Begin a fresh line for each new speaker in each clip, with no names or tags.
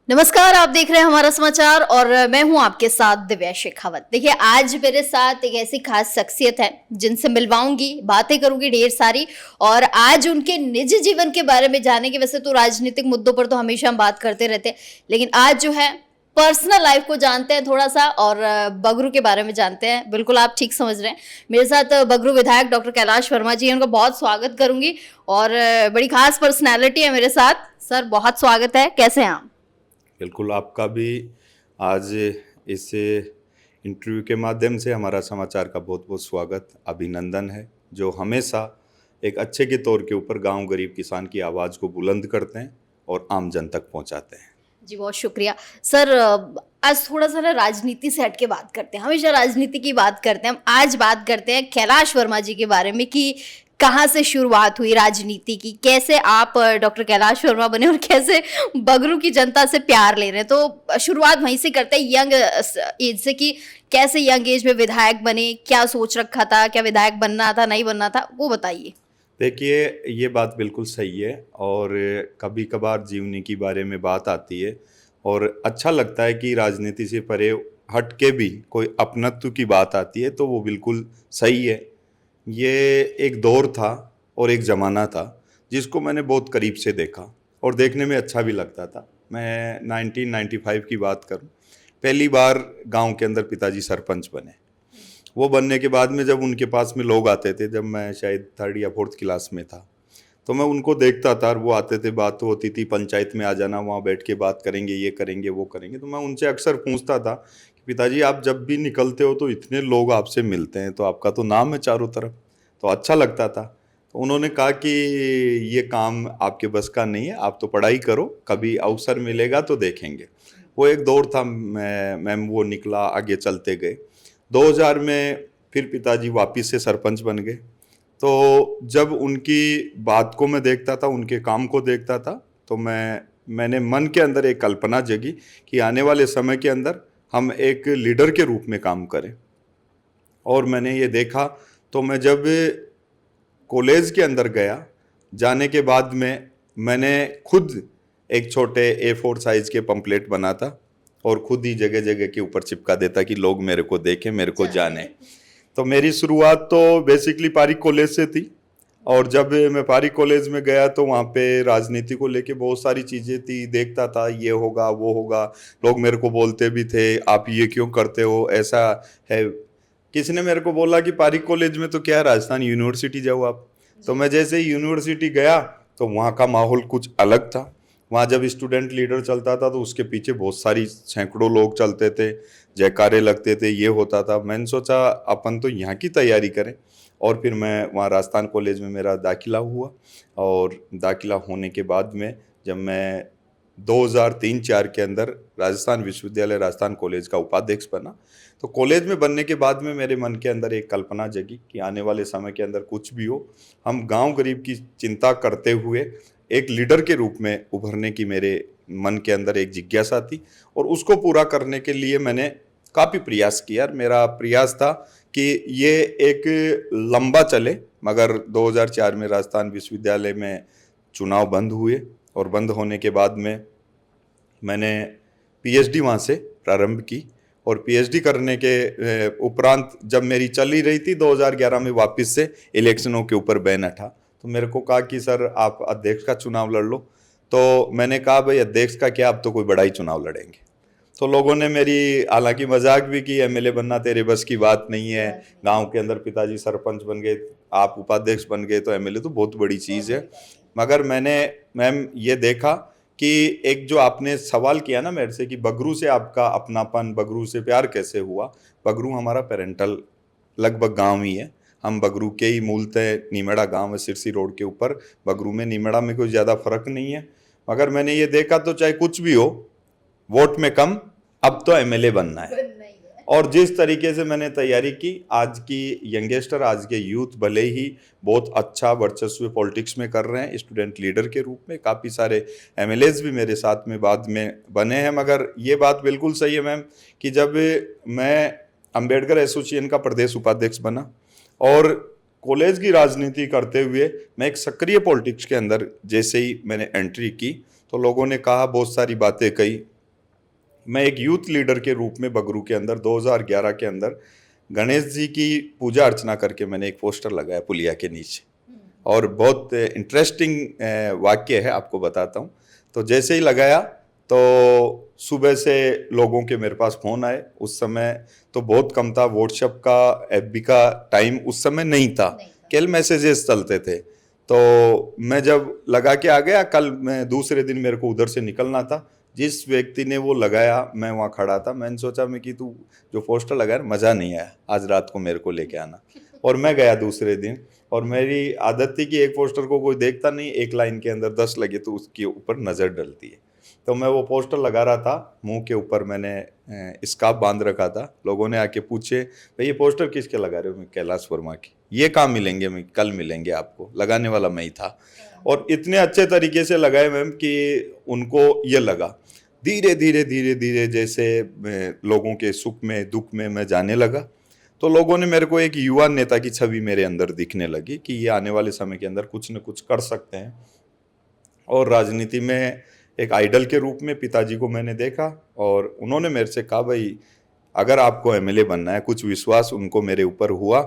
नमस्कार, आप देख रहे हैं हमारा समाचार और मैं हूं आपके साथ दिव्या शेखावत। देखिए, आज मेरे साथ एक ऐसी खास शख्सियत है जिनसे मिलवाऊंगी, बातें करूंगी ढेर सारी और आज उनके निजी जीवन के बारे में जानेंगे। वैसे तो राजनीतिक मुद्दों पर तो हमेशा हम बात करते रहते हैं, लेकिन आज जो है पर्सनल लाइफ को जानते हैं थोड़ा सा और बगरू के बारे में जानते हैं। बिल्कुल आप ठीक समझ रहे हैं। मेरे साथ बगरू विधायक डॉक्टर कैलाश वर्मा जी हैं, उनका बहुत स्वागत करूंगी और बड़ी खास पर्सनैलिटी है मेरे साथ। सर, बहुत स्वागत है, कैसे हैं आप?
बिल्कुल, आपका भी आज इस इंटरव्यू के माध्यम से हमारा समाचार का बहुत बहुत स्वागत, अभिनंदन है। जो हमेशा एक अच्छे के तौर के ऊपर गांव गरीब किसान की आवाज़ को बुलंद करते हैं और आम जन तक पहुंचाते हैं।
जी, बहुत शुक्रिया। सर, आज थोड़ा सा ना राजनीति से हट के बात करते हैं। हमेशा राजनीति की बात करते हैं, हम आज बात करते हैं कैलाश वर्मा जी के बारे में कि कहाँ से शुरुआत हुई राजनीति की, कैसे आप डॉक्टर कैलाश वर्मा बने और कैसे बगरू की जनता से प्यार ले रहे हैं। तो शुरुआत वहीं से करते हैं, यंग एज से, कि कैसे यंग एज में विधायक बने, क्या सोच रखा था, क्या विधायक बनना था, नहीं बनना था, वो बताइए।
देखिए, ये बात बिल्कुल सही है और कभी कभार जीवनी के बारे में बात आती है और अच्छा लगता है कि राजनीति से परे हट के भी कोई अपनत्व की बात आती है, तो वो बिल्कुल सही है। ये एक दौर था और एक ज़माना था जिसको मैंने बहुत करीब से देखा और देखने में अच्छा भी लगता था। मैं 1995 की बात करूं, पहली बार गांव के अंदर पिताजी सरपंच बने। वो बनने के बाद में जब उनके पास में लोग आते थे, जब मैं शायद 3rd या 4th क्लास में था, तो मैं उनको देखता था और वो आते थे, बात होती थी पंचायत में आ जाना, वहाँ बैठ के बात करेंगे, ये करेंगे वो करेंगे। तो मैं उनसे अक्सर पूछता था कि पिताजी, आप जब भी निकलते हो तो इतने लोग आपसे मिलते हैं, तो आपका तो नाम है चारों तरफ, तो अच्छा लगता था। तो उन्होंने कहा कि ये काम आपके बस का नहीं है, आप तो पढ़ाई करो, कभी अवसर मिलेगा तो देखेंगे। वो एक दौर था, मैम वो निकला, आगे चलते गए। 2000 में फिर पिताजी वापस से सरपंच बन गए। तो जब उनकी बात को मैं देखता था, उनके काम को देखता था, तो मैंने मन के अंदर एक कल्पना जगी कि आने वाले समय के अंदर हम एक लीडर के रूप में काम करें। और मैंने ये देखा, तो मैं जब कॉलेज के अंदर गया, जाने के बाद में मैंने खुद एक छोटे A4 साइज के पंपलेट बनाता और खुद ही जगह जगह के ऊपर चिपका देता कि लोग मेरे को देखें, मेरे को जाने। तो मेरी शुरुआत तो बेसिकली पारिक कॉलेज से थी और जब मैं पारिक कॉलेज में गया तो वहाँ पे राजनीति को लेके बहुत सारी चीज़ें थी, देखता था ये होगा वो होगा। लोग मेरे को बोलते भी थे, आप ये क्यों करते हो, ऐसा है। किसी ने मेरे को बोला कि पारिक कॉलेज में तो क्या है, राजस्थान यूनिवर्सिटी जाओ आप। तो मैं जैसे ही यूनिवर्सिटी गया तो वहाँ का माहौल कुछ अलग था। वहाँ जब स्टूडेंट लीडर चलता था तो उसके पीछे बहुत सारी सैकड़ों लोग चलते थे, जयकारे लगते थे, ये होता था। मैंने सोचा अपन तो यहाँ की तैयारी करें और फिर मैं वहाँ राजस्थान कॉलेज में मेरा दाखिला हुआ। और दाखिला होने के बाद में जब मैं 2003-4 के अंदर राजस्थान विश्वविद्यालय राजस्थान कॉलेज का उपाध्यक्ष बना, तो कॉलेज में बनने के बाद में मेरे मन के अंदर एक कल्पना जगी कि आने वाले समय के अंदर कुछ भी हो, हम गांव गरीब की चिंता करते हुए एक लीडर के रूप में उभरने की मेरे मन के अंदर एक जिज्ञासा थी। और उसको पूरा करने के लिए मैंने काफ़ी प्रयास किया। मेरा प्रयास था कि ये एक लंबा चले, मगर 2004 में राजस्थान विश्वविद्यालय में चुनाव बंद हुए और बंद होने के बाद में मैंने पीएचडी वहाँ से प्रारंभ की। और पीएचडी करने के उपरांत जब मेरी चल ही रही थी, 2011 में वापस से इलेक्शनों के ऊपर बैन हटा, तो मेरे को कहा कि सर आप अध्यक्ष का चुनाव लड़ लो। तो मैंने कहा भाई अध्यक्ष का क्या, अब तो कोई बड़ा ही चुनाव लड़ेंगे। तो लोगों ने मेरी हालांकि मजाक भी की, एमएलए बनना तेरे बस की बात नहीं है, गांव के अंदर पिताजी सरपंच बन गए, आप उपाध्यक्ष बन गए, तो एमएलए तो बहुत बड़ी चीज़ है। मगर मैंने मैम ये देखा कि एक जो आपने सवाल किया ना मेरे से कि बगरू से आपका अपनापन, बगरू से प्यार कैसे हुआ। बगरू हमारा पेरेंटल लगभग गांव ही है, हम बगरू के ही मूलतः नीमेड़ा गांव है, सिरसी रोड के ऊपर। बगरू में नीमेड़ा में कोई ज़्यादा फर्क नहीं है। मगर मैंने ये देखा तो चाहे कुछ भी हो, वोट में कम, अब तो एमएलए बनना है। और जिस तरीके से मैंने तैयारी की, आज की यंगस्टर, आज के यूथ भले ही बहुत अच्छा वर्चस्व पॉलिटिक्स में कर रहे हैं, स्टूडेंट लीडर के रूप में काफ़ी सारे एमएलएज भी मेरे साथ में बाद में बने हैं। मगर ये बात बिल्कुल सही है मैम कि जब मैं अंबेडकर एसोसिएशन का प्रदेश उपाध्यक्ष बना और कॉलेज की राजनीति करते हुए मैं एक सक्रिय पॉलिटिक्स के अंदर जैसे ही मैंने एंट्री की, तो लोगों ने कहा, बहुत सारी बातें कही मैं एक यूथ लीडर के रूप में बगरू के अंदर 2011 के अंदर गणेश जी की पूजा अर्चना करके मैंने एक पोस्टर लगाया पुलिया के नीचे। और बहुत इंटरेस्टिंग वाक्य है, आपको बताता हूँ। तो जैसे ही लगाया तो सुबह से लोगों के मेरे पास फ़ोन आए। उस समय तो बहुत कम था, व्हाट्सएप का एफबी का टाइम उस समय नहीं था, केवल मैसेजेस चलते थे। तो मैं जब लगा के आ गया, कल मैं दूसरे दिन मेरे को उधर से निकलना था, जिस व्यक्ति ने वो लगाया मैं वहाँ खड़ा था। मैंने सोचा मैं कि तू जो पोस्टर लगाया मज़ा नहीं आया, आज रात को मेरे को लेके आना। और मैं गया दूसरे दिन, और मेरी आदत थी कि एक पोस्टर को कोई देखता नहीं, एक लाइन के अंदर 10 लगे तो उसके ऊपर नज़र डलती है। तो मैं वो पोस्टर लगा रहा था, मुंह के ऊपर मैंने स्कार्फ बांध रखा था। लोगों ने आके पूछे, भाई ये पोस्टर किसके लगा रहे हो? मैं कैलाश वर्मा की। ये कहाँ मिलेंगे? मैं कल मिलेंगे आपको। लगाने वाला मैं ही था। और इतने अच्छे तरीके से लगाए मैम कि उनको ये लगा। धीरे धीरे धीरे धीरे जैसे लोगों के सुख में दुख में मैं जाने लगा, तो लोगों ने मेरे को एक युवा नेता की छवि मेरे अंदर दिखने लगी कि ये आने वाले समय के अंदर कुछ न कुछ कर सकते हैं। और राजनीति में एक आइडल के रूप में पिताजी को मैंने देखा, और उन्होंने मेरे से कहा, भाई अगर आपको एमएलए बनना है, कुछ विश्वास उनको मेरे ऊपर हुआ,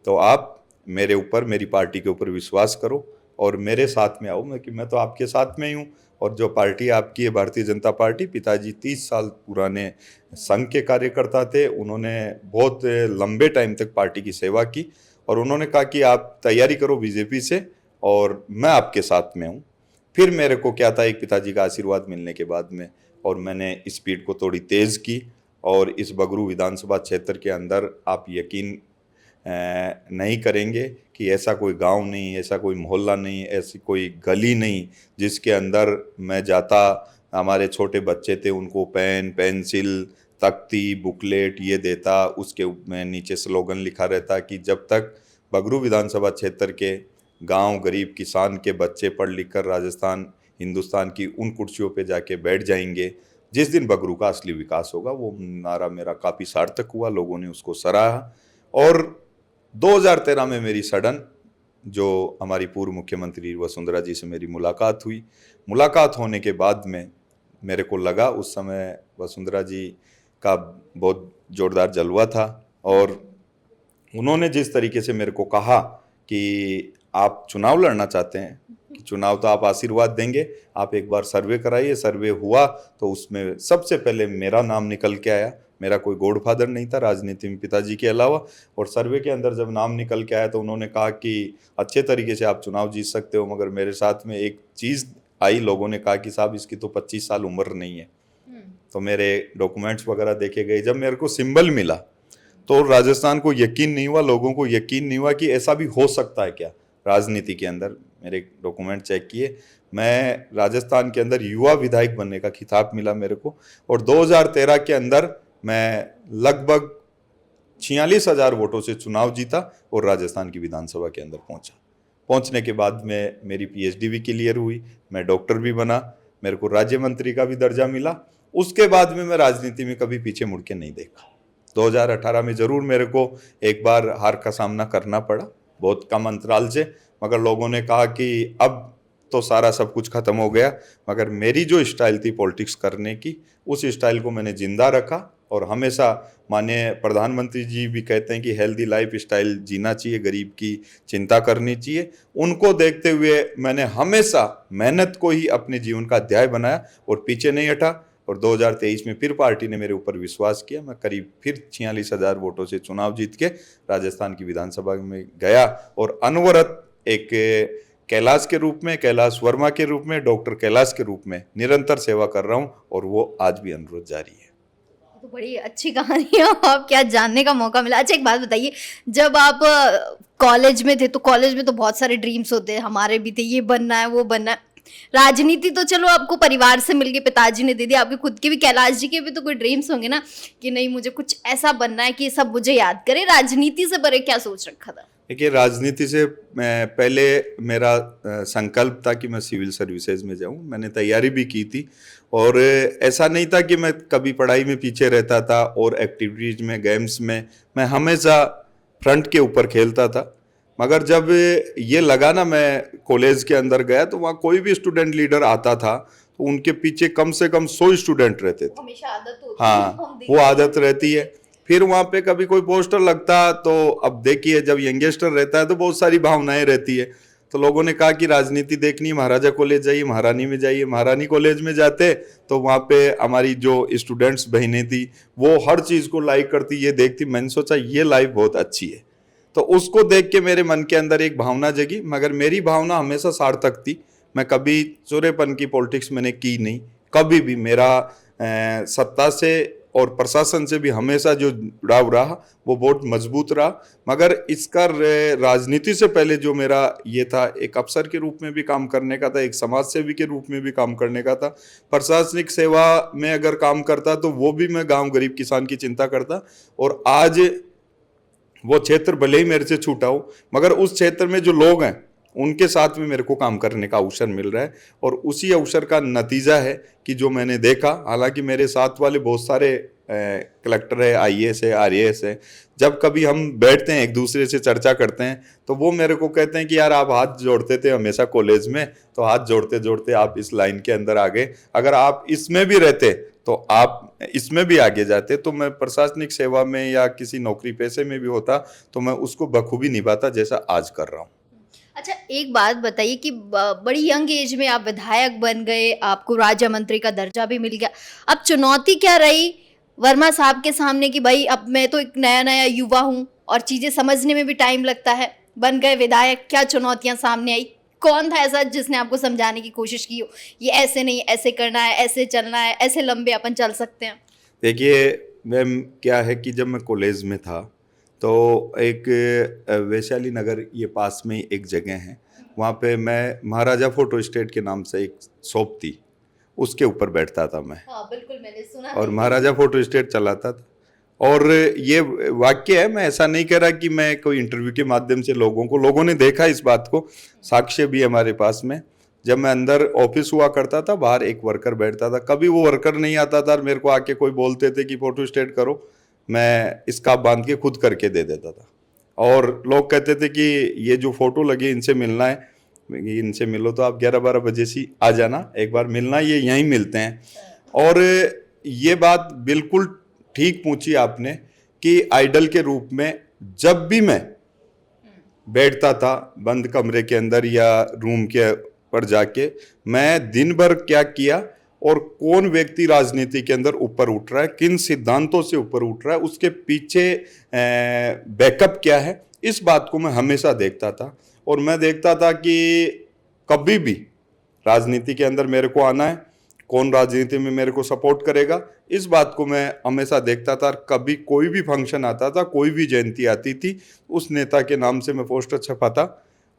तो आप मेरे ऊपर, मेरी पार्टी के ऊपर विश्वास करो और मेरे साथ में आओ। मैं तो आपके साथ में ही हूँ। और जो पार्टी आपकी है भारतीय जनता पार्टी, पिताजी 30 साल पुराने संघ के कार्यकर्ता थे। उन्होंने बहुत लंबे टाइम तक पार्टी की सेवा की, और उन्होंने कहा कि आप तैयारी करो बीजेपी से और मैं आपके साथ में हूँ। फिर मेरे को क्या था, एक पिताजी का आशीर्वाद मिलने के बाद में, और मैंने स्पीड को थोड़ी तेज़ की। और इस बगरू विधानसभा क्षेत्र के अंदर आप यकीन नहीं करेंगे कि ऐसा कोई गांव नहीं, ऐसा कोई मोहल्ला नहीं, ऐसी कोई गली नहीं जिसके अंदर मैं जाता, हमारे छोटे बच्चे थे उनको पेन, पेंसिल, तख्ती, बुकलेट ये देता। उसके में नीचे स्लोगन लिखा रहता कि जब तक बगरू विधानसभा क्षेत्र के गांव गरीब किसान के बच्चे पढ़ लिख कर राजस्थान हिंदुस्तान की उन कुर्सियों पे जाके बैठ जाएंगे, जिस दिन बगरू का असली विकास होगा। वो नारा मेरा काफ़ी सार्थक हुआ, लोगों ने उसको सराहा। और 2013 में मेरी सडन जो हमारी पूर्व मुख्यमंत्री वसुंधरा जी से मेरी मुलाकात हुई। मुलाकात होने के बाद में मेरे को लगा, उस समय वसुंधरा जी का बहुत जोरदार जलवा था, और उन्होंने जिस तरीके से मेरे को कहा कि आप चुनाव लड़ना चाहते हैं, कि चुनाव तो आप आशीर्वाद देंगे, आप एक बार सर्वे कराइए। सर्वे हुआ तो उसमें सबसे पहले मेरा नाम निकल के आया। मेरा कोई गॉडफादर नहीं था राजनीति में पिताजी के अलावा। और सर्वे के अंदर जब नाम निकल के आया तो उन्होंने कहा कि अच्छे तरीके से आप चुनाव जीत सकते हो, मगर मेरे साथ में एक चीज़ आई। लोगों ने कहा कि साहब इसकी तो 25 साल उम्र नहीं है। तो मेरे डॉक्यूमेंट्स वगैरह देखे गए। जब मेरे को सिंबल मिला तो राजस्थान को यकीन नहीं हुआ, लोगों को यकीन नहीं हुआ कि ऐसा भी हो सकता है क्या राजनीति के अंदर। मेरे डॉक्यूमेंट चेक किए, मैं राजस्थान के अंदर युवा विधायक बनने का खिताब मिला मेरे को। और 2013 के अंदर मैं लगभग 46,000 वोटों से चुनाव जीता और राजस्थान की विधानसभा के अंदर पहुंचा। पहुंचने के बाद में मेरी पीएचडी भी क्लियर हुई, मैं डॉक्टर भी बना, मेरे को राज्य मंत्री का भी दर्जा मिला। उसके बाद में मैं राजनीति में कभी पीछे मुड़ के नहीं देखा। 2018 में ज़रूर मेरे को एक बार हार का सामना करना पड़ा, बहुत कम अंतराल से, मगर लोगों ने कहा कि अब तो सारा सब कुछ खत्म हो गया। मगर मेरी जो स्टाइल थी पॉलिटिक्स करने की, उस स्टाइल को मैंने जिंदा रखा। और हमेशा माननीय प्रधानमंत्री जी भी कहते हैं कि हेल्दी लाइफ स्टाइल जीना चाहिए, गरीब की चिंता करनी चाहिए। उनको देखते हुए मैंने हमेशा मेहनत को ही अपने जीवन का अध्याय बनाया और पीछे नहीं हटा। और 2023 में फिर पार्टी ने मेरे ऊपर विश्वास किया। मैं करीब फिर 46,000 वोटों से चुनाव जीत के राजस्थान की विधानसभा में गया, और अनवरत एक कैलाश के रूप में, कैलाश वर्मा के रूप में, डॉक्टर कैलाश के रूप में निरंतर सेवा कर रहा हूँ, और वो आज भी अनुरोध जारी है।
तो बड़ी अच्छी कहानी है, आप क्या जानने का मौका मिला। अच्छा एक बात बताइए, जब आप कॉलेज में थे तो कॉलेज में तो बहुत सारे ड्रीम्स होते हैं, हमारे भी थे, ये बनना है वो बनना है। राजनीति तो चलो आपको परिवार से मिलके पिताजी ने दे दी, आपके खुद के भी, कैलाश जी के भी तो कोई ड्रीम्स होंगे ना कि नहीं मुझे कुछ ऐसा बनना है कि सब मुझे याद करे। राजनीति से परे क्या सोच रखा था?
देखिए, राजनीति से पहले मेरा संकल्प था कि मैं सिविल सर्विसेज में जाऊं। मैंने तैयारी भी की थी, और ऐसा नहीं था कि मैं कभी पढ़ाई में पीछे रहता था, और एक्टिविटीज में, गेम्स में मैं हमेशा फ्रंट के ऊपर खेलता था। मगर जब ये लगा ना, मैं कॉलेज के अंदर गया तो वहाँ कोई भी स्टूडेंट लीडर आता था तो उनके पीछे कम से कम 100 स्टूडेंट रहते थे।
हमेशा आदत होती है,
हाँ,
हम
वो
देखते
आदत रहती है। फिर वहाँ पे कभी कोई पोस्टर लगता, तो अब देखिए जब यंगस्टर रहता है तो बहुत सारी भावनाएं रहती है। तो लोगों ने कहा कि राजनीति देखनी है, महाराजा कॉलेज जाइए, महारानी में जाइए। महारानी कॉलेज में जाते तो वहाँ पे हमारी जो स्टूडेंट्स बहनें थी वो हर चीज़ को लाइक करती, ये देखती। मैंने सोचा ये लाइफ बहुत अच्छी है, तो उसको देख के मेरे मन के अंदर एक भावना जगी। मगर मेरी भावना हमेशा सार्थक थी। मैं कभी चोरेपन की पॉलिटिक्स मैंने की नहीं, कभी भी। मेरा सत्ता से और प्रशासन से भी हमेशा जो जुड़ाव रहा वो बहुत मजबूत रहा। मगर इसका राजनीति से पहले जो मेरा ये था, एक अफसर के रूप में भी काम करने का था, एक समाज सेवी के रूप में भी काम करने का था। प्रशासनिक सेवा में अगर काम करता तो वो भी मैं गांव गरीब किसान की चिंता करता। और आज वो क्षेत्र भले ही मेरे से छूटा हो, मगर उस क्षेत्र में जो लोग हैं उनके साथ में मेरे को काम करने का अवसर मिल रहा है। और उसी अवसर का नतीजा है कि जो मैंने देखा, हालांकि मेरे साथ वाले बहुत सारे कलेक्टर है, आईएएस है, आरएएस है, जब कभी हम बैठते हैं एक दूसरे से चर्चा करते हैं तो वो मेरे को कहते हैं कि यार आप हाथ जोड़ते थे हमेशा कॉलेज में, तो हाथ जोड़ते जोड़ते आप इस लाइन के अंदर आ गए। अगर आप इसमें भी रहते तो आप इसमें भी आगे जाते। तो मैं प्रशासनिक सेवा में या किसी नौकरी पेशे में भी होता तो मैं उसको बखूबी निभाता जैसा आज कर रहा हूँ।
अच्छा, एक बात बताइए कि बड़ी यंग एज में आप विधायक बन गए, आपको राज्य मंत्री का दर्जा भी मिल गया। अब चुनौती क्या रही वर्मा साहब के सामने कि भाई अब मैं तो एक नया नया युवा हूँ और चीजें समझने में भी टाइम लगता है, बन गए विधायक, क्या चुनौतियां सामने आई? कौन था ऐसा जिसने आपको समझाने की कोशिश की हो, ये ऐसे नहीं, ऐसे करना है, ऐसे चलना है, ऐसे लंबे अपन चल सकते हैं?
देखिए मैम, क्या है कि जब मैं कॉलेज में था तो एक वैशाली नगर, ये पास में ही एक जगह है, वहाँ पे मैं महाराजा फोटो स्टेट के नाम से एक शॉप थी, उसके ऊपर बैठता था मैं।
हाँ बिल्कुल, मैंने सुना
और
है।
महाराजा फोटो स्टेट चलाता था। और ये वाक्य है, मैं ऐसा नहीं कह रहा कि मैं कोई इंटरव्यू के माध्यम से लोगों ने देखा इस बात को, साक्ष्य भी है हमारे पास में। जब मैं अंदर ऑफिस हुआ करता था, बाहर एक वर्कर बैठता था, कभी वो वर्कर नहीं आता था और मेरे को आके कोई बोलते थे कि फोटो स्टेट करो, मैं इसका बांध के खुद करके दे देता था। और लोग कहते थे कि ये जो फोटो लगी इनसे मिलना है, इनसे मिलो तो आप 11-12 बजे से आ जाना, एक बार मिलना, ये यहीं मिलते हैं। और ये बात बिल्कुल ठीक पूछी आपने कि आइडल के रूप में जब भी मैं बैठता था बंद कमरे के अंदर या रूम के पर जाके, मैं दिन भर क्या किया और कौन व्यक्ति राजनीति के अंदर ऊपर उठ रहा है, किन सिद्धांतों से ऊपर उठ रहा है, उसके पीछे बैकअप क्या है, इस बात को मैं हमेशा देखता था। और मैं देखता था कि कभी भी राजनीति के अंदर मेरे को आना है, कौन राजनीति में मेरे को सपोर्ट करेगा, इस बात को मैं हमेशा देखता था। कभी कोई भी फंक्शन आता था, कोई भी जयंती आती थी, उस नेता के नाम से मैं पोस्टर छपाता।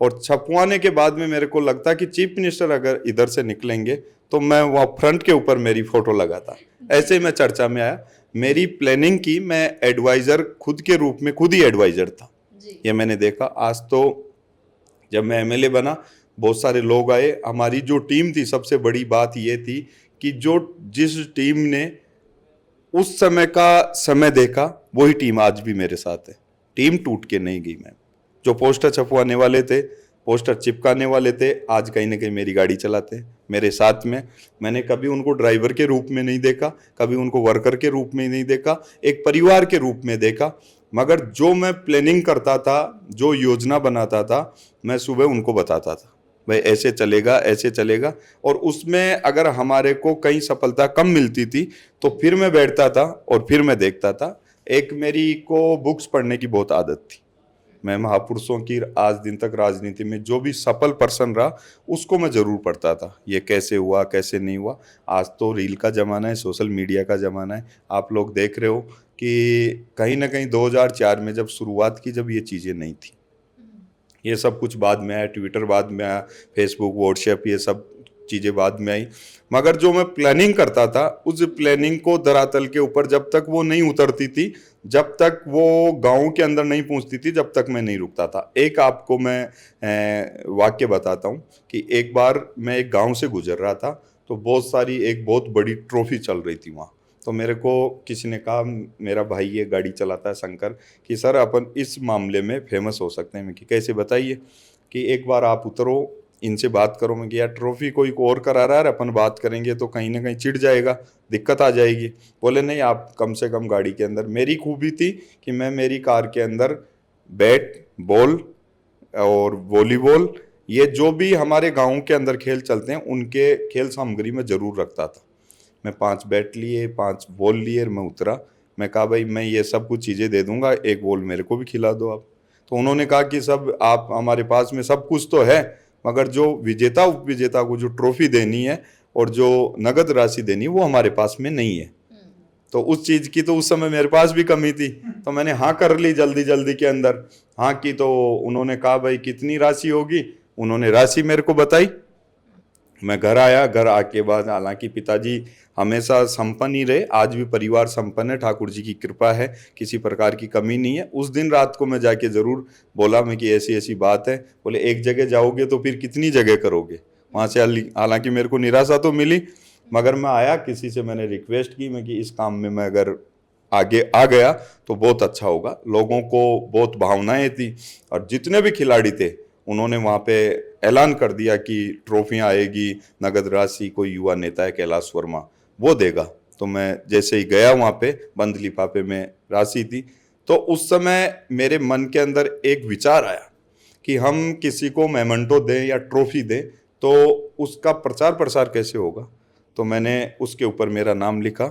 और छपवाने के बाद में मेरे को लगता कि चीफ मिनिस्टर अगर इधर से निकलेंगे तो मैं वहाँ फ्रंट के ऊपर मेरी फोटो लगाता। ऐसे ही मैं चर्चा में आया। मेरी प्लानिंग की, मैं एडवाइजर खुद के रूप में खुद ही एडवाइजर था, ये मैंने देखा। आज तो जब मैं एमएलए बना, बहुत सारे लोग आए। हमारी जो टीम थी, सबसे बड़ी बात ये थी कि जिस टीम ने उस समय का समय देखा, वही टीम आज भी मेरे साथ है। टीम टूट के नहीं गई। मैं जो पोस्टर छपवाने वाले थे, पोस्टर चिपकाने वाले थे, आज कहीं ना कहीं मेरी गाड़ी चलाते हैं मेरे साथ में। मैंने कभी उनको ड्राइवर के रूप में नहीं देखा, कभी उनको वर्कर के रूप में नहीं देखा, एक परिवार के रूप में देखा। मगर जो मैं प्लानिंग करता था, जो योजना बनाता था, मैं सुबह उनको बताता था भाई ऐसे चलेगा, ऐसे चलेगा। और उसमें अगर हमारे को कहीं सफलता कम मिलती थी तो फिर मैं बैठता था और फिर मैं देखता था। एक मेरी को बुक्स पढ़ने की बहुत आदत थी। मैं महापुरुषों की आज दिन तक राजनीति में जो भी सफल पर्सन रहा उसको मैं जरूर पढ़ता था, ये कैसे हुआ, कैसे नहीं हुआ। आज तो रील का ज़माना है, सोशल मीडिया का ज़माना है। आप लोग देख रहे हो कि कहीं ना कहीं 2004 में जब शुरुआत की, जब ये चीज़ें नहीं थी, ये सब कुछ बाद में आया, ट्विटर बाद में आया, फेसबुक, व्हाट्सएप, ये सब चीज़ें बाद में आई। मगर जो मैं प्लानिंग करता था, उस प्लानिंग को धरातल के ऊपर जब तक वो नहीं उतरती थी, जब तक वो गांव के अंदर नहीं पहुंचती थी, जब तक मैं नहीं रुकता था। एक आपको मैं वाक्य बताता हूँ कि एक बार मैं एक गांव से गुजर रहा था, तो एक बहुत बड़ी ट्रॉफी चल रही थी वहाँ। तो मेरे को किसी ने कहा, मेरा भाई ये गाड़ी चलाता है शंकर, कि सर अपन इस मामले में फेमस हो सकते हैं। मैं कि कैसे, बताइए। कि एक बार आप उतरो इनसे बात करो। मैं कि यार ट्रॉफी कोई और करा रहा है, अपन बात करेंगे तो कहीं ना कहीं चिढ़ जाएगा, दिक्कत आ जाएगी। बोले नहीं, आप कम से कम गाड़ी के अंदर, मेरी खूबी थी कि मैं मेरी कार के अंदर बैट बॉल और वॉलीबॉल, ये जो भी हमारे गाँव के अंदर खेल चलते हैं उनके खेल सामग्री में ज़रूर रखता था। मैं 5 बैट लिए, 5 बॉल लिए, मैं उतरा। मैं कहा भाई मैं ये सब कुछ चीज़ें दे दूंगा, एक बॉल मेरे को भी खिला दो आप। तो उन्होंने कहा कि सब आप हमारे पास में सब कुछ तो है, मगर जो विजेता उप विजेता को जो ट्रॉफी देनी है और जो नगद राशि देनी है वो हमारे पास में नहीं है। तो उस चीज़ की तो उस समय मेरे पास भी कमी थी, तो मैंने हाँ कर ली जल्दी जल्दी के अंदर। हाँ की तो उन्होंने कहा भाई कितनी राशि होगी, उन्होंने राशि मेरे को बताई। मैं घर आया, घर आके बाद हालांकि पिताजी हमेशा संपन्न ही रहे, आज भी परिवार संपन्न है, ठाकुर जी की कृपा है, किसी प्रकार की कमी नहीं है। उस दिन रात को मैं जाके ज़रूर बोला मैं कि ऐसी ऐसी बात है। बोले एक जगह जाओगे तो फिर कितनी जगह करोगे। वहाँ से हालांकि मेरे को निराशा तो मिली, मगर मैं आया, किसी से मैंने रिक्वेस्ट की मैं कि इस काम में मैं अगर आगे आ गया तो बहुत अच्छा होगा। लोगों को बहुत भावनाएं थी और जितने भी खिलाड़ी थे उन्होंने वहाँ पे ऐलान कर दिया कि ट्रॉफियाँ आएगी, नगद राशि, कोई युवा नेता है कैलाश वर्मा वो देगा। तो मैं जैसे ही गया वहाँ पे, बंद लिफाफे में राशि थी। तो उस समय मेरे मन के अंदर एक विचार आया कि हम किसी को मेमेंटो दें या ट्रॉफी दें तो उसका प्रचार प्रसार कैसे होगा। तो मैंने उसके ऊपर मेरा नाम लिखा,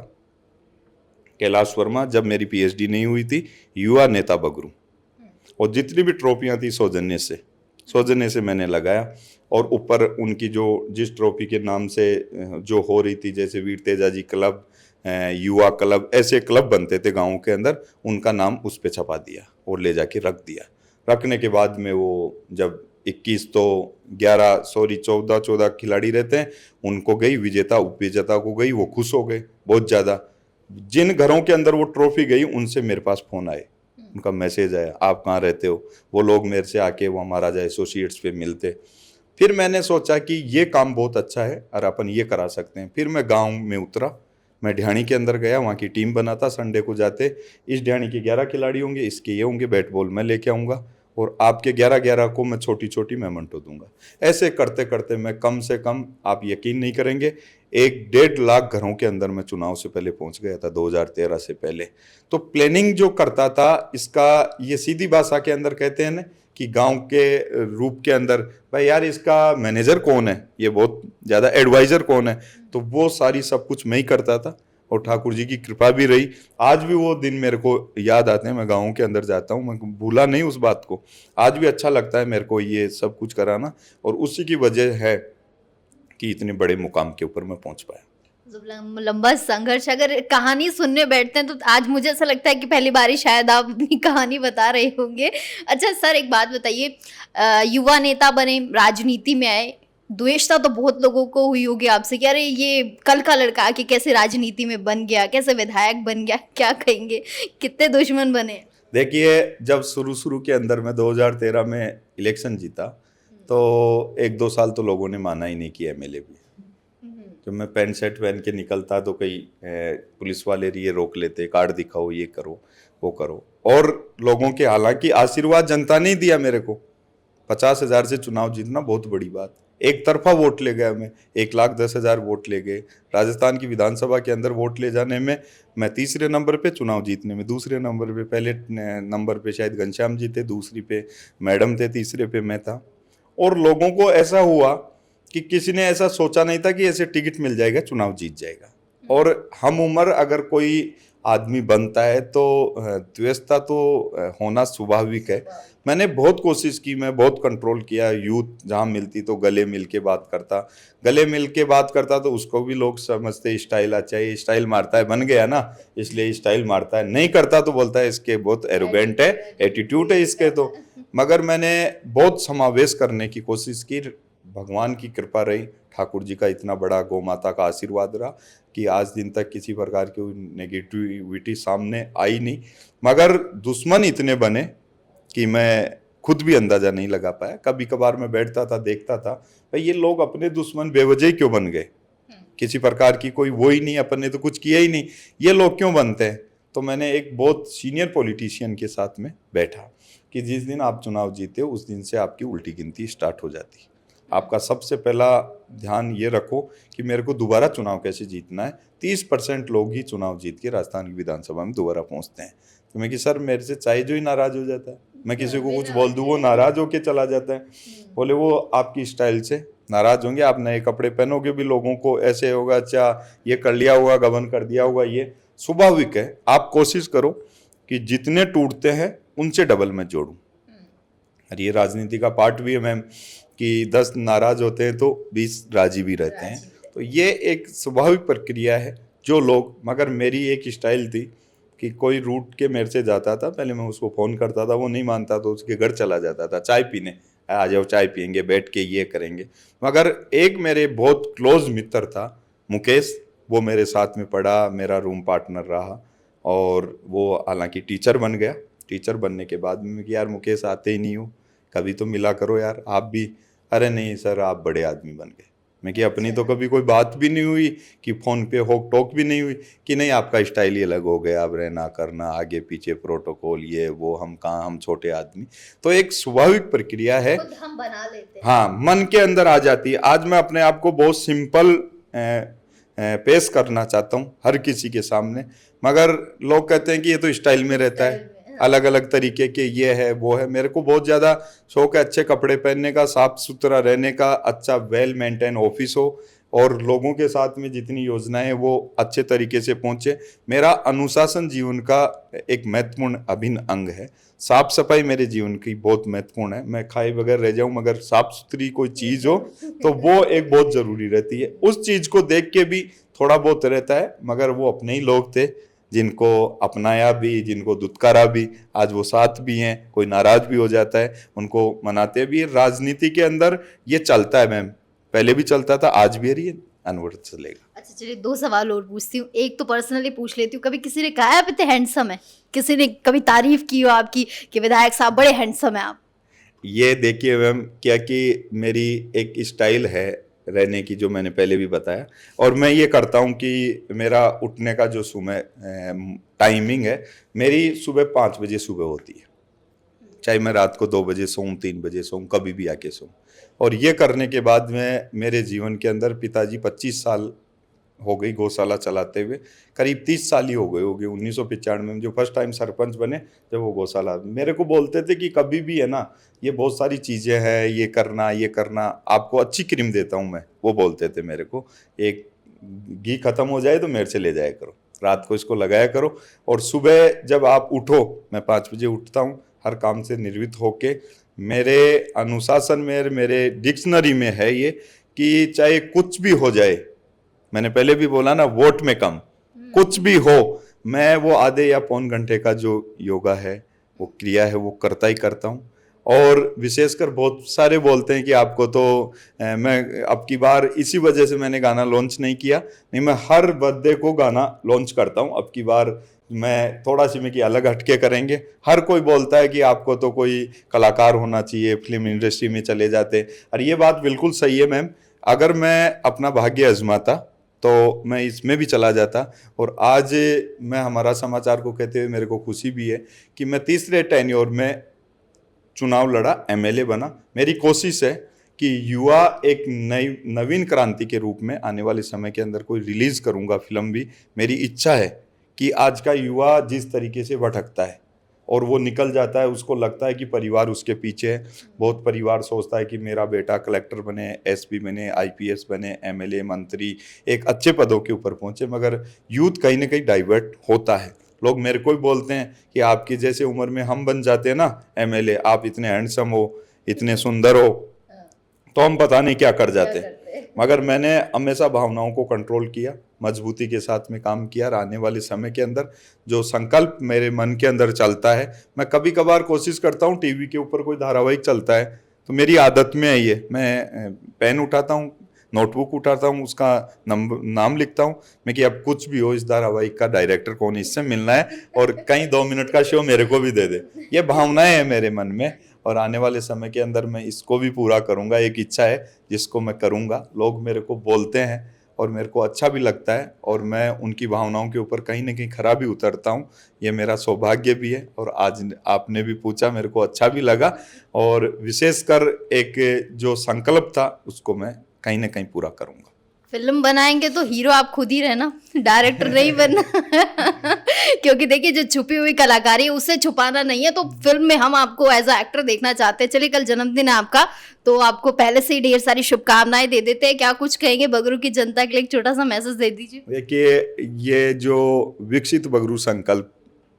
कैलाश वर्मा। जब मेरी पीएचडी नहीं हुई थी, युवा नेता बगरू, और जितनी भी ट्रॉफियाँ थी सौजन्य से मैंने लगाया। और ऊपर उनकी जो जिस ट्रॉफी के नाम से जो हो रही थी, जैसे वीर तेजाजी क्लब, युवा क्लब, ऐसे क्लब बनते थे गाँव के अंदर, उनका नाम उस पर छपा दिया और ले जाके रख दिया। रखने के बाद में वो जब 21 तो 14 खिलाड़ी रहते हैं, उनको गई, विजेता उपविजेता को गई, वो खुश हो गए बहुत ज़्यादा। जिन घरों के अंदर वो ट्रॉफी गई उनसे मेरे पास फ़ोन आए, उनका मैसेज आया, आप कहाँ रहते हो। वो लोग मेरे से आके वो महाराजा एसोसिएट्स पे मिलते। फिर मैंने सोचा कि ये काम बहुत अच्छा है और अपन ये करा सकते हैं। फिर मैं गांव में उतरा, मैं ढियानी के अंदर गया, वहाँ की टीम बनाता। संडे को जाते, इस ढियानी के 11 खिलाड़ी होंगे, इसके ये होंगे, बैट बॉल मैं लेके आऊँगा और आपके 11 को मैं छोटी छोटी मेमेंटो दूंगा। ऐसे करते करते मैं कम से कम, आप यकीन नहीं करेंगे, 1-1.5 लाख घरों के अंदर मैं चुनाव से पहले पहुंच गया था, 2013 से पहले। तो प्लानिंग जो करता था, इसका ये सीधी भाषा के अंदर कहते हैं ना कि गांव के रूप के अंदर, भाई यार इसका मैनेजर कौन है, ये बहुत ज़्यादा एडवाइज़र कौन है, तो वो सारी सब कुछ मैं ही करता था। और ठाकुर जी की कृपा भी रही, आज भी वो दिन मेरे को याद आते हैं। मैं गाँव के अंदर जाता हूँ, मैं भूला नहीं उस बात को, आज भी अच्छा लगता है मेरे को ये सब कुछ कराना। और उसी की वजह है कि इतने बड़े मुकाम के ऊपर मैं पहुंच पाया।
लंबा संघर्ष, अगर कहानी सुनने बैठते हैं तो आज मुझे ऐसा लगता है कि पहली बार ही शायद आप अपनी कहानी बता रहे होंगे। अच्छा सर, एक बात बताइए, युवा नेता बने, राजनीति में आए, द्वेषता तो बहुत लोगों को हुई होगी आपसे कि अरे ये कल का लड़का आके कैसे राजनीति में बन गया, कैसे विधायक बन गया, क्या कहेंगे, कितने दुश्मन बने?
देखिए, जब शुरू के अंदर मैं 2013 में इलेक्शन जीता तो 1-2 साल तो लोगों ने माना ही नहीं कि एमएलए भी। जब मैं पैंट शर्ट पहन के निकलता तो कई पुलिस वाले ये रोक लेते, कार्ड दिखाओ, ये करो वो करो। और लोगों के हालांकि आशीर्वाद जनता ने दिया मेरे को, 50,000 से चुनाव जीतना बहुत बड़ी बात। एक तरफा वोट ले गया मैं, 1,10,000 वोट ले गए। राजस्थान की विधानसभा के अंदर वोट ले जाने में मैं तीसरे नंबर पे, चुनाव जीतने में दूसरे नंबर पे। पहले नंबर पे शायद घनश्याम जी थे, दूसरी पे मैडम थे, तीसरे पे मैं था। और लोगों को ऐसा हुआ कि किसी ने ऐसा सोचा नहीं था कि ऐसे टिकट मिल जाएगा, चुनाव जीत जाएगा। और हम उम्र अगर कोई आदमी बनता है तो द्वेषता तो होना स्वाभाविक है। मैंने बहुत कोशिश की, मैं बहुत कंट्रोल किया। यूथ जहाँ मिलती तो गले मिल के बात करता तो उसको भी लोग समझते स्टाइल अच्छा है, स्टाइल मारता है, बन गया ना इसलिए स्टाइल मारता है। नहीं करता तो बोलता है इसके बहुत एरोगेंट है, एटीट्यूड है इसके। तो मगर मैंने बहुत समावेश करने की कोशिश की, भगवान की कृपा रही, ठाकुर जी का इतना बड़ा, गौ माता का आशीर्वाद रहा कि आज दिन तक किसी प्रकार की नेगेटिविटी सामने आई नहीं। मगर दुश्मन इतने बने कि मैं खुद भी अंदाजा नहीं लगा पाया। कभी कभार मैं बैठता था, देखता था, भाई ये लोग अपने दुश्मन बेवजह क्यों बन गए, किसी प्रकार की कोई वो ही नहीं, अपन ने तो कुछ किया ही नहीं, ये लोग क्यों बनते हैं। तो मैंने एक बहुत सीनियर पॉलिटिशियन के साथ में बैठा कि जिस दिन आप चुनाव जीते हो उस दिन से आपकी उल्टी गिनती स्टार्ट हो जाती। आपका सबसे पहला ध्यान ये रखो कि मेरे को दोबारा चुनाव कैसे जीतना है। 30% लोग ही चुनाव जीत के राजस्थान की विधानसभा में दोबारा पहुंचते हैं। तो मैं कि सर मेरे से चाहे जो ही नाराज हो जाता है, मैं किसी को कुछ बोल दूं वो नाराज होके चला जाता है। बोले वो आपकी स्टाइल से नाराज होंगे, आप नए कपड़े पहनोगे भी लोगों को ऐसे होगा, अच्छा ये कर लिया होगा, गबन कर दिया होगा, ये स्वाभाविक है। आप कोशिश करो कि जितने टूटते हैं उनसे डबल मैं जोड़ूं। और ये राजनीति का पार्ट भी है मैम कि 10 नाराज होते हैं तो 20 राजी भी रहते हैं। तो ये एक स्वाभाविक प्रक्रिया है जो लोग, मगर मेरी एक स्टाइल थी कि कोई रूट के मेरे से जाता था, पहले मैं उसको फ़ोन करता था, वो नहीं मानता तो उसके घर चला जाता था चाय पीने, आ जाओ चाय पियेंगे, बैठ के ये करेंगे। मगर एक मेरे बहुत क्लोज मित्र था मुकेश, वो मेरे साथ में पढ़ा, मेरा रूम पार्टनर रहा और वो हालांकि टीचर बन गया। टीचर बनने के बाद में कि यार मुकेश आते ही नहीं हो, कभी तो मिला करो यार आप भी। अरे नहीं सर आप बड़े आदमी बन गए। मैं कि अपनी तो कभी कोई बात भी नहीं हुई कि फ़ोन पे होक टोक भी नहीं हुई कि नहीं आपका स्टाइल ही अलग हो गया, अब रहना करना आगे पीछे प्रोटोकॉल ये वो, हम कहाँ, हम छोटे आदमी। तो एक स्वाभाविक प्रक्रिया है,
खुद हम बना लेते हैं।
हाँ, मन के अंदर आ जाती है। आज मैं अपने आप को बहुत सिंपल पेश करना चाहता हूँ हर किसी के सामने, मगर लोग कहते हैं कि ये तो स्टाइल में रहता है, अलग अलग तरीके के ये है वो है। मेरे को बहुत ज़्यादा शौक है अच्छे कपड़े पहनने का, साफ सुथरा रहने का, अच्छा वेल मेंटेन ऑफिस हो और लोगों के साथ में जितनी योजनाएं हैं वो अच्छे तरीके से पहुंचे। मेरा अनुशासन जीवन का एक महत्वपूर्ण अभिन्न अंग है। साफ सफाई मेरे जीवन की बहुत महत्वपूर्ण है। मैं खाए बगैर रह जाऊं मगर साफ सुथरी कोई चीज़ हो तो वो एक बहुत ज़रूरी रहती है। उस चीज़ को देख के भी थोड़ा बहुत रहता है, मगर वो अपने ही लोग थे जिनको अपनाया भी, जिनको दुत्कारा भी, आज वो साथ भी हैं। कोई नाराज भी हो जाता है उनको मनाते भी। राजनीति के अंदर ये चलता है मैम, पहले भी चलता था, आज भी है, अनवरत चलेगा।
अच्छा चलिए 2 सवाल और पूछती हूँ। एक तो पर्सनली पूछ लेती हूँ, कभी किसी ने कहा आप इतने हैंडसम है, किसी ने कभी तारीफ की हो आपकी कि विधायक साहब बड़े हैंडसम है आप?
ये देखिए मैम, क्या कि मेरी एक स्टाइल है रहने की जो मैंने पहले भी बताया, और मैं ये करता हूँ कि मेरा उठने का जो सुबह टाइमिंग है, मेरी सुबह 5 बजे सुबह होती है, चाहे मैं रात को 2 बजे सोऊं, 3 बजे सोऊं, कभी भी आके सोऊं। और ये करने के बाद में मेरे जीवन के अंदर पिताजी 25 साल हो गई गौशाला चलाते हुए, करीब 30 साल ही हो गए होंगे। 1995 में जो फर्स्ट टाइम सरपंच बने जब वो गौशाला, मेरे को बोलते थे कि कभी भी है ना, ये बहुत सारी चीज़ें हैं, ये करना, आपको अच्छी क्रीम देता हूँ मैं, वो बोलते थे मेरे को। एक घी खत्म हो जाए तो मेरे से ले जाया करो, रात को इसको लगाया करो, और सुबह जब आप उठो, मैं 5 बजे उठता हूँ, हर काम से निर्वृत्त होके मेरे अनुशासन में, मेरे डिक्शनरी में है ये कि चाहे कुछ भी हो जाए, मैंने पहले भी बोला ना, वोट में कम, कुछ भी हो, मैं वो आधे या पौन घंटे का जो योगा है, वो क्रिया है, वो करता ही करता हूँ। और विशेषकर बहुत सारे बोलते हैं कि आपको तो मैं अब की बार इसी वजह से मैंने गाना लॉन्च नहीं किया, नहीं मैं हर बर्थडे को गाना लॉन्च करता हूँ। अब की बार मैं थोड़ा सी में कि अलग हटके करेंगे। हर कोई बोलता है कि आपको तो कोई कलाकार होना चाहिए, फिल्म इंडस्ट्री में चले जाते, और ये बात बिल्कुल सही है मैम। अगर मैं अपना भाग्य आजमाता तो मैं इसमें भी चला जाता। और आज मैं हमारा समाचार को कहते हुए मेरे को खुशी भी है कि मैं तीसरे टेन्योर में चुनाव लड़ा, एमएलए बना। मेरी कोशिश है कि युवा एक नवीन क्रांति के रूप में आने वाले समय के अंदर कोई रिलीज करूंगा फिल्म भी। मेरी इच्छा है कि आज का युवा जिस तरीके से भटकता है और वो निकल जाता है, उसको लगता है कि परिवार उसके पीछे है। बहुत परिवार सोचता है कि मेरा बेटा कलेक्टर बने, एसपी बने, आईपीएस बने, एमएलए, मंत्री, एक अच्छे पदों के ऊपर पहुंचे, मगर यूथ कहीं ना कहीं डाइवर्ट होता है। लोग मेरे को भी बोलते हैं कि आपकी जैसे उम्र में हम बन जाते हैं ना एमएलए, आप इतने हैंडसम हो, इतने सुंदर हो, तो हम पता नहीं क्या कर जाते हैं। मगर मैंने हमेशा भावनाओं को कंट्रोल किया, मजबूती के साथ में काम किया। और आने वाले समय के अंदर जो संकल्प मेरे मन के अंदर चलता है, मैं कभी कभार कोशिश करता हूँ, टीवी के ऊपर कोई धारावाहिक चलता है तो मेरी आदत में है ये, मैं पेन उठाता हूँ, नोटबुक उठाता हूँ, उसका नाम लिखता हूँ मैं कि अब कुछ भी हो, इस धारावाहिक का डायरेक्टर कौन, इससे मिलना है, और कहीं 2 मिनट का शो मेरे को भी दे दे। ये भावनाएं हैं मेरे मन में, और आने वाले समय के अंदर मैं इसको भी पूरा करूंगा। एक इच्छा है जिसको मैं करूंगा। लोग मेरे को बोलते हैं और मेरे को अच्छा भी लगता है और मैं उनकी भावनाओं के ऊपर कहीं ना कहीं खरा भी उतरता हूँ। ये मेरा सौभाग्य भी है और आज आपने भी पूछा, मेरे को अच्छा भी लगा और विशेषकर एक जो संकल्प था उसको मैं कहीं ना कहीं पूरा करूँगा।
फिल्म बनाएंगे तो हीरो आप खुद ही रहना, डायरेक्टर नहीं बनना। क्योंकि देखिए जो छुपी हुई कलाकारी है उसे छुपाना नहीं है, तो फिल्म में हम आपको एज अ एक्टर देखना चाहते हैं। चलिए कल जन्मदिन है आपका, तो आपको पहले से ही ढेर सारी शुभकामनाएं दे देते हैं। क्या कुछ कहेंगे बगरू की जनता के लिए, एक छोटा सा मैसेज दे दीजिए।
देखिए, ये जो विकसित बगरू संकल्प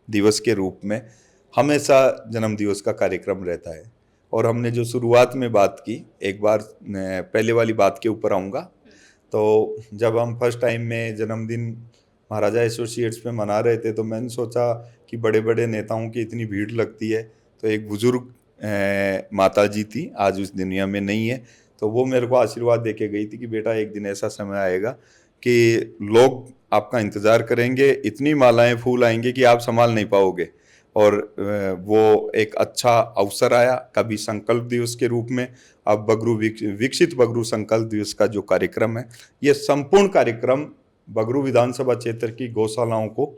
दिवस के रूप में हमेशा जन्म दिवस का कार्यक्रम रहता है और हमने जो शुरुआत में बात की, एक बार पहले वाली बात के ऊपर आऊँगा। तो जब हम फर्स्ट टाइम में जन्मदिन महाराजा एसोसिएट्स में मना रहे थे तो मैंने सोचा कि बड़े बड़े नेताओं की इतनी भीड़ लगती है, तो एक बुजुर्ग माता जी थी, आज उस दुनिया में नहीं है, तो वो मेरे को आशीर्वाद दे के गई थी कि बेटा एक दिन ऐसा समय आएगा कि लोग आपका इंतज़ार करेंगे, इतनी मालाएं फूल आएंगे कि आप संभाल नहीं पाओगे। और वो एक अच्छा अवसर आया। कभी संकल्प दिवस के रूप में, अब बगरू विकसित बगरू संकल्प दिवस का जो कार्यक्रम है, ये संपूर्ण कार्यक्रम बगरू विधानसभा क्षेत्र की गौशालाओं को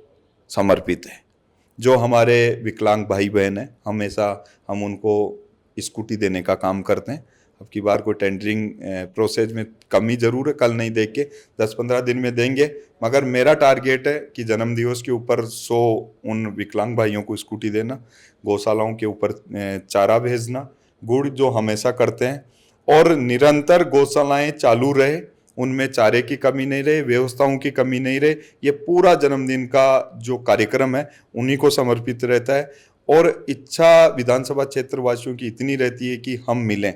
समर्पित है। जो हमारे विकलांग भाई बहन हैं, हमेशा हम उनको स्कूटी देने का काम करते हैं। अब की बार कोई टेंडरिंग प्रोसेस में कमी ज़रूर है, कल नहीं देख के 10-15 दिन में देंगे, मगर मेरा टारगेट है कि जन्म दिवस के ऊपर 100 उन विकलांग भाइयों को स्कूटी देना, गौशालाओं के ऊपर चारा भेजना, गुड़ जो हमेशा करते हैं, और निरंतर गौशालाएं चालू रहे, उनमें चारे की कमी नहीं रहे, व्यवस्थाओं की कमी नहीं रहे। ये पूरा जन्मदिन का जो कार्यक्रम है उन्हीं को समर्पित रहता है और इच्छा विधानसभा क्षेत्र वासियों की इतनी रहती है कि हम मिलें।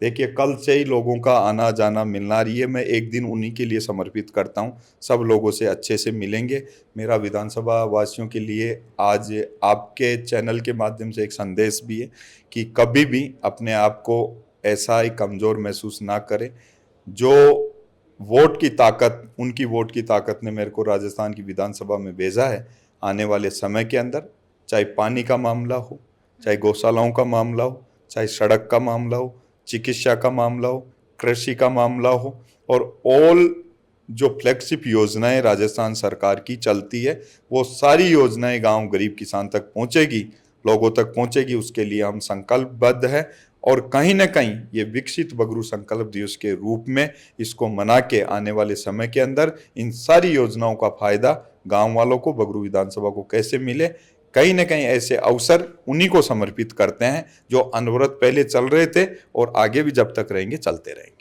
देखिए, कल से ही लोगों का आना जाना मिलना रही है, मैं एक दिन उन्हीं के लिए समर्पित करता हूं। सब लोगों से अच्छे से मिलेंगे। मेरा विधानसभा वासियों के लिए आज आपके चैनल के माध्यम से एक संदेश भी है कि कभी भी अपने आप को ऐसा ही कमज़ोर महसूस ना करें। जो वोट की ताकत, उनकी वोट की ताकत ने मेरे को राजस्थान की विधानसभा में भेजा है, आने वाले समय के अंदर चाहे पानी का मामला हो, चाहे गौशालाओं का मामला हो, चाहे सड़क का मामला हो, चिकित्सा का मामला हो, कृषि का मामला हो, और ऑल जो फ्लैगशिप योजनाएं राजस्थान सरकार की चलती है, वो सारी योजनाएं गांव गरीब किसान तक पहुंचेगी, लोगों तक पहुंचेगी। उसके लिए हम संकल्पबद्ध हैं और कहीं ना कहीं ये विकसित बगरू संकल्प दिवस के रूप में इसको मना के आने वाले समय के अंदर इन सारी योजनाओं का फायदा गांव वालों को, बगरू विधानसभा को कैसे मिले, कहीं ना कहीं ऐसे अवसर उन्हीं को समर्पित करते हैं जो अनवरत पहले चल रहे थे और आगे भी जब तक रहेंगे चलते रहेंगे।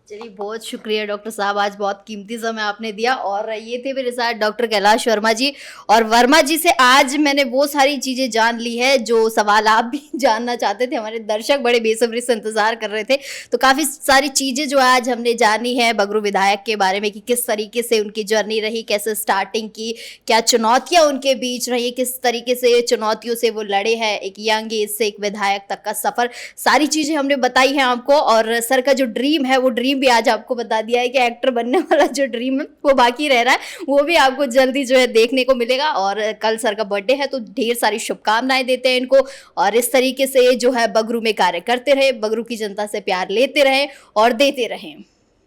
चलिए बहुत शुक्रिया डॉक्टर साहब, आज बहुत कीमती समय आपने दिया। और ये थे मेरे साथ डॉक्टर कैलाश वर्मा जी, और वर्मा जी से आज मैंने वो सारी चीज़ें जान ली है जो सवाल आप भी जानना चाहते थे, हमारे दर्शक बड़े बेसब्री से इंतजार कर रहे थे। तो काफ़ी सारी चीज़ें जो आज हमने जानी है बगरू विधायक के बारे में कि किस तरीके से उनकी जर्नी रही, कैसे स्टार्टिंग की, क्या चुनौतियाँ उनके बीच रही, किस तरीके से चुनौतियों से वो लड़े हैं, एक यंग एज से एक विधायक तक का सफ़र, सारी चीज़ें हमने बताई हैं आपको। और सर का जो ड्रीम है वो ड्रीम भी आज आपको बता दिया है कि एक्टर बनने वाला जो ड्रीम है वो बाकी रह रहा है, वो भी आपको जल्दी जो है देखने को मिलेगा। और कल सर का बर्थडे है तो ढेर सारी शुभकामनाएं देते हैं इनको, और इस तरीके से जो है बगरू में कार्य करते रहे, बगरू की जनता से प्यार लेते रहे और देते रहें।